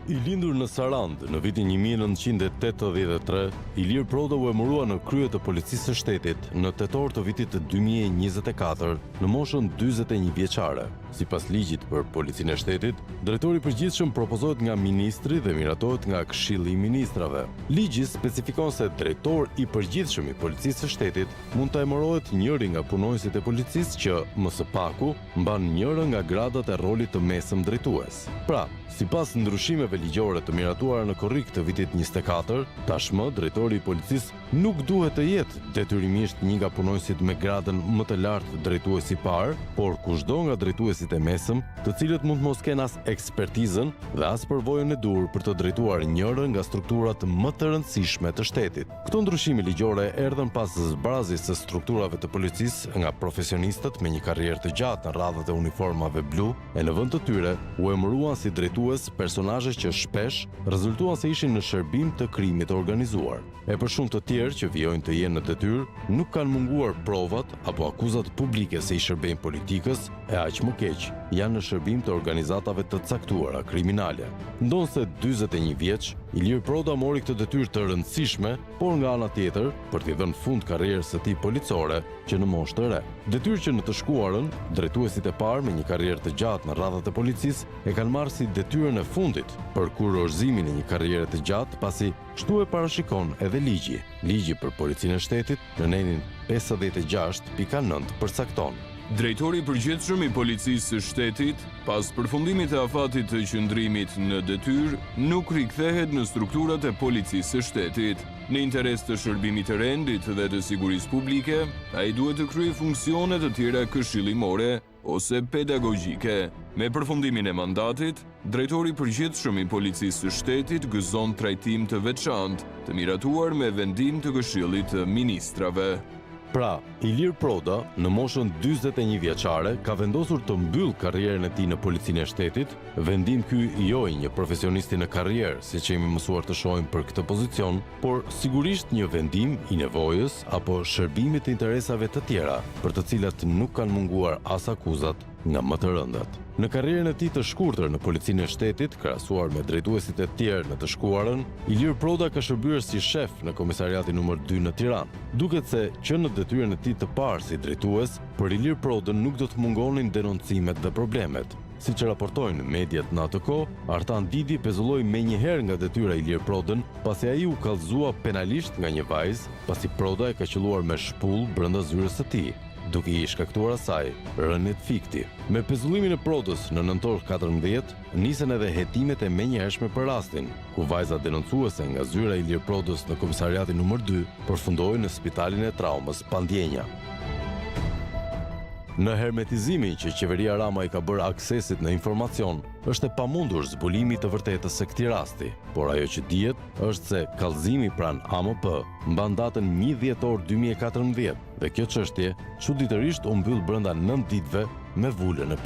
I lindur në Sarand në vitin 1983, Ilir Proda u emërua në krye të policisë së shtetit në tetor të vitit të 2024 në moshën 41 vjeçare. Sipas ligjit për policinë e shtetit, drejtori i përgjithshëm propozohet nga ministri dhe miratohet nga Këshilli i Ministrave. Ligji specifikon se drejtori i përgjithshëm i policisë së shtetit mund të emërohet njëri nga punonjësit e policisë që më së paku mban njëra nga gradat e rolit të mesëm drejtues. Pra, sipas ndryshimeve ligjore të miratuara në korrik të vitit 24, tashmë drejtori i policisë nuk duhet të jetë detyrimisht një nga punonjësit me gradën më të lartë drejtuesi i parë, por kushdo nga drejtuesit e mesëm, të cilët mund mos kenë as ekspertizën dhe as përvojën e dur për të drejtuar njërën nga strukturat më të rëndësishme të shtetit. Këto ndryshime ligjore erdhën pas zbrazjes së strukturave të policisë nga profesionistët me një karrierë të gjatë në radhët e uniformave blu, e në vend të tyre u emëruan si drejtues personazhe që shpesh rezultuan se ishin në shërbim të krimit të organizuar. E për shumë të tjerë që vijojnë të jenë në detyrë, nuk kanë munguar provat apo akuzat publike se i shërbejnë politikës, e aq më keq, janë në shërbim të organizatave të caktuara kriminale. Ndonse 41 vjeç, Ilir Proda mori këtë detyrë të rëndësishme, por nga ana tjetër, për t'i dhënë fund karrierës së tij policore, që në moshë të re. Detyrë që në të shkuarën, drejtuesit e parë me një karrierë të gjatë në radhat e policisë e kanë marrë si detyrën e fundit për kurorëzimin e një karriere të gjatë, pasi kështu e parashikon edhe ligji. Ligji për policinë e shtetit në nenin 56.9 përcakton: Drejtori i përgjithshëm i policisë së shtetit, pas përfundimit të afatit të qëndrimit në detyrë, nuk rikthehet në strukturat e policisë së shtetit. Në interes të shërbimit të rendit dhe të sigurisë publike, ai duhet të kryejë funksione të tjera këshillimore ose pedagogjike. Me përfundimin e mandatit, drejtori i përgjithshëm i policisë së shtetit gëzon trajtim të veçantë, të miratuar me vendim të Këshillit të Ministrave. Pra, Ilir Proda, në moshën 41 vjeçare, ka vendosur të mbyll karrierën e tij në policinë e shtetit, vendim ky jo i një profesionisti në karrierë, siç jemi mësuar të shohim për këtë pozicion, por sigurisht një vendim i nevojës apo shërbimit të interesave të tjera, për të cilat nuk kanë munguar as akuzat nga më të rëndat. Në karrierën e tij të shkurtër në policinë e shtetit, krahasuar me drejtuesit e tjerë në të shkuarën, Ilir Proda ka shërbyer si shef në komisariatin numër 2 në Tiranë. Duket se që në detyrën e tij të parë si drejtues, për Ilir Prodën nuk do të mungonin denoncimet dhe problemet. Siç raportojnë mediat në atë kohë, Artan Didi pezulloi menjëherë nga detyra Ilir Prodën, pasi ai u kallëzua penalisht nga një vajzë, pasi Proda e ka qelluar me shpull brenda zyrës së tij, duke i shkaktuar asaj rënit fikti. Me pezullimin e Prodës në nëntor 14, nisën edhe hetimet e menjëhershme për rastin, ku vajza denoncuese nga zyra e Ilir Prodës në komisariatin numër 2 përfundoi në spitalin e traumës Pandjenja. Në hermetizimin që qeveria Rama i ka bërë aksesit në informacion, është e pamundur zbulimi të vërtetës së këtij rasti, por ajo që dihet është se kallëzimi pranë AMP mban datën 1 dhjetor 2014 dhe kjo çështje çuditërisht u mbyll brenda 9 ditëve me vulën e